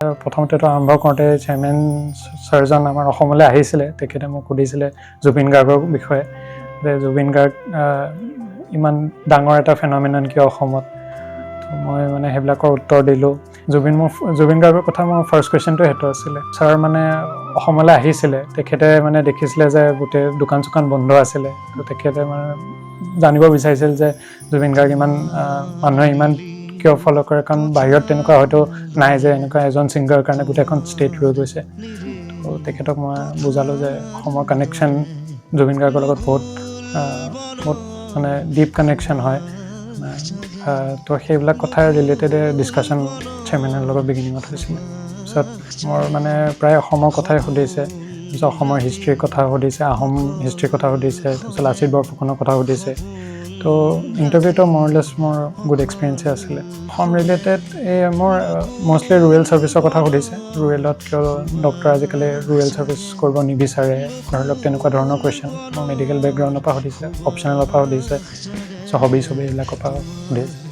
প্ৰথমতেতো আৰম্ভ কৰোঁতে চেয়াৰমেন ছাৰজন আমাৰ অসমলৈ আহিছিলে, তেখেতে মোক সুধিছিলে জুবিন গাৰ্গৰ বিষয়ে, যে জুবিন গাৰ্গ ইমান ডাঙৰ এটা ফেন'মেনন কিয় অসমত। তো মই মানে সেইবিলাকৰ উত্তৰ দিলোঁ। জুবিন গাৰ্গৰ কথা মোৰ ফাৰ্ষ্ট কুৱেশ্যনটো সেইটো আছিলে। ছাৰ মানে অসমলৈ আহিছিলে, তেখেতে মানে দেখিছিলে যে গোটেই দোকান চোকান বন্ধ আছিলে, তো তেখেতে মানে জানিব বিচাৰিছিল যে জুবিন গাৰ্গ ইমান মানুহে ইমান কিয় ফ'ল' কৰে, কাৰণ বাহিৰত তেনেকুৱা হয়তো নাই যে এনেকুৱা এজন ছিংগাৰৰ কাৰণে গোটেইখন ষ্টেট ৰৈ গৈছে। তো তেখেতক মই বুজালোঁ যে অসমৰ কানেকশ্যন জুবিন গাৰ্গৰ লগত বহুত মানে ডিপ কানেকশ্যন হয়। তো সেইবিলাক কথাৰ ৰিলেটেডে ডিছকাশ্যন চেয়াৰমেনৰ লগত বিগিনিঙত হৈছিলে। তাৰপিছত মোৰ মানে প্ৰায় অসমৰ কথাই সুধিছে, তাৰপিছত অসমৰ হিষ্ট্ৰীৰ কথা সুধিছে, আহোম হিষ্ট্ৰীৰ কথা সুধিছে, তাৰপিছত লাচিত বৰফুকনৰ কথা সুধিছে। তো ইণ্টাৰভিউটো মৰলেছ মোৰ গুড এক্সপিৰিয়েঞ্চে আছিলে। অসম ৰিলেটেড মোৰ মষ্টলি ৰুৰেল ছাৰ্ভিচৰ কথা সুধিছে, ৰুৰেলত কিয় ডক্টৰ আজিকালি ৰুৰেল ছাৰ্ভিচ কৰিব নিবিচাৰে, ধৰি লওক তেনেকুৱা ধৰণৰ কুৱেশ্যন। মোৰ মেডিকেল বেকগ্ৰাউণ্ডৰ পৰা সুধিছে, অপশ্যনেলৰ পৰা সুধিছে, হবি এইবিলাকৰ পৰা সুধিছে।